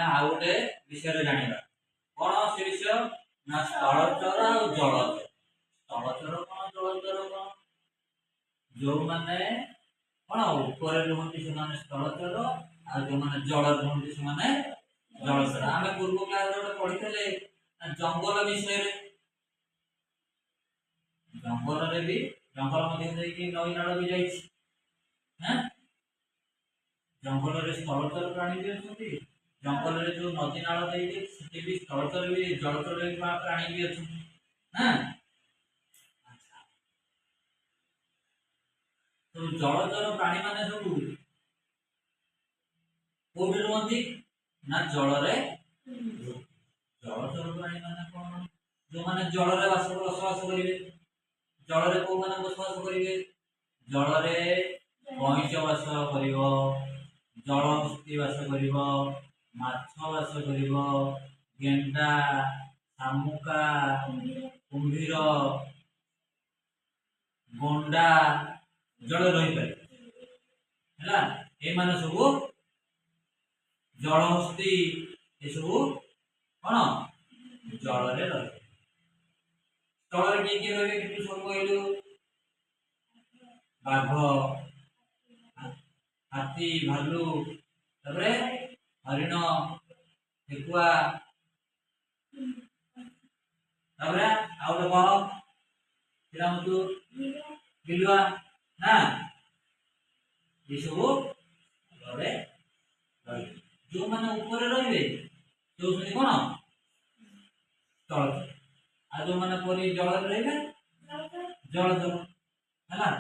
आउ गोटे विषय जाना कौन से विषय ना स्थलचर और जलचर। स्थलचर कौन जलचर कौन जो माने कौन ऊपर रुहति से माने स्थलचर आ जो माने जल रुहति से माने जलचर। आमे पूर्व क्लास रे पढितले जंगल विषय रे जंगल रे भी जंगल मध्ये देखि नई नाळ भी जाई हैं जंगल रे स्थलचर प्राणी भी अछंती जंगल रे जो नदी नाळ देई सेठी भी स्थलचर भी जलचर भी प्राणी भी अछंती हैं। अच्छा तो जलचर प्राणी माने सब कोबी रुहंती ना जल रे जलचर प्राणी माने कोन जो माने जल रे बसवास करिवे जल रे को माने बसवास करिवे जल रे कइंच वास करिवो जल हस्ती वास करिवो माछ वास करिवो गेंडा शामुका कुंभीर गोंडा जल रही पारे हैला ए माने सब जल हस्ती ए सब कोन जल रे रहे जल रे के रहे कि सब कहलु बाघ हाथी भालू तबरे हरिण ठेकुआ तबरे आउ तो कह तिरामतु बिलुआ ना ये सब घरे जो माने ऊपर रहिबे जो सुनी कोन तल आ जो माने परी जल रहिबे जल हैला।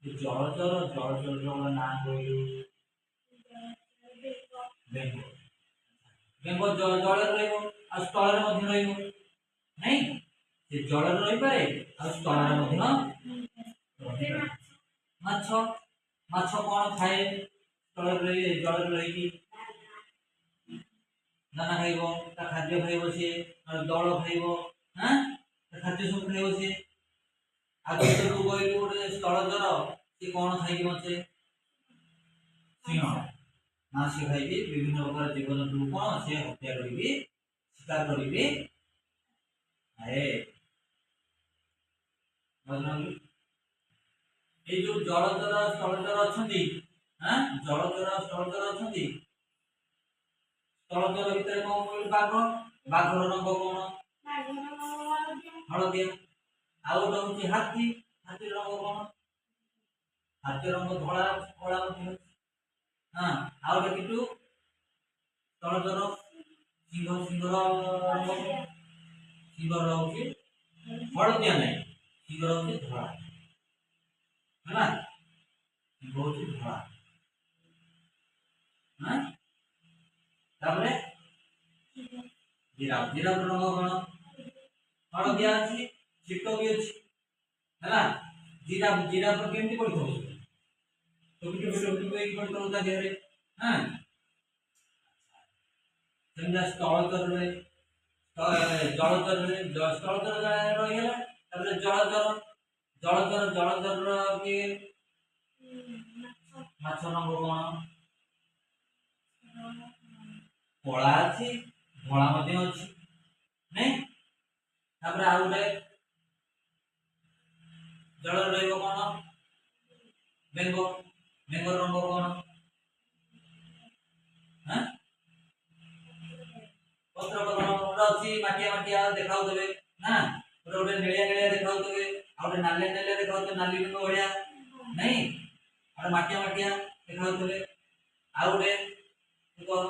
जलचर जलचर ना कहलु बेंग बेंग जल रहिबो आ स्थल रे मध्य रहिबो नहीं से जल रे रहि पारे आ स्थल रे मध्य माछ माछ कोन खाए स्थल रे जल रे रहि दाना खाइबो ता खाद्य खाइबो से दल खाइबो हैं खाद्य सब खाइबो से आगे तो कहलु गोटे स्थलचर से कौन खाई बचे सिंह ना से खाई विभिन्न प्रकार जीव जंतु कौन से हत्या करी शिकार करी है ये जो जलचर स्थलचर अच्छी हाँ जलचर स्थलचर अच्छी स्थलचर भितर कौन कहलु बाघ बाघर रंग कौन हलदिया आउ गोटे हूँ हाथी हाथी रंग कौन हाथी रंग धला कला हाँ आउ गोटे किटु जलचर सिंह सिंहर रंग सिंहर हूँ हलदिया नहीं सिंहर हूँ धला है सिंह हूँ धला हाँ तापरे जिराफ जिराफ रंग कौन हलदिया अच्छी चिट्ट भी अच्छी है जिराफ जिराफ केमती पड़थो तो बिटे बिटे एक पड़थो ता देहरे हां संजा स्थलचर रे जलचर रे स्थलचर रही है तबले जलचर जलचर के माछ रंग कोन कला अछि धला मध्ये अछि नहीं तापर आ उडे जल रहिबो कोन बेंग बेंग रंग कोन हां पत्र पत्र अछि माटिया माटिया देखाउ देबे ना गोटे नेलिया नेलिया देखाउ देबे आ गोटे नालिया नालिया देखाउ देबे नाली बेंग बढ़िया नहीं और माटिया माटिया देखाउ देबे आ गोटे देखो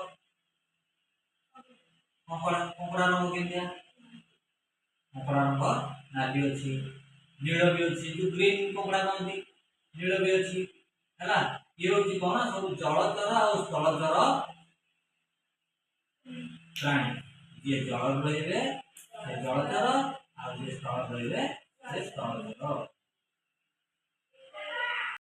कंकड़ा रंग केमिया कंकड़ा रंग नाली अछि नील भी अच्छी जो ग्रीन कंकड़ा कहती नील भी अच्छी है ये हूँ कौन सब जलचर और स्थलचर प्राणी जी जल रे जलचर आ स्थल रे स्थलचर।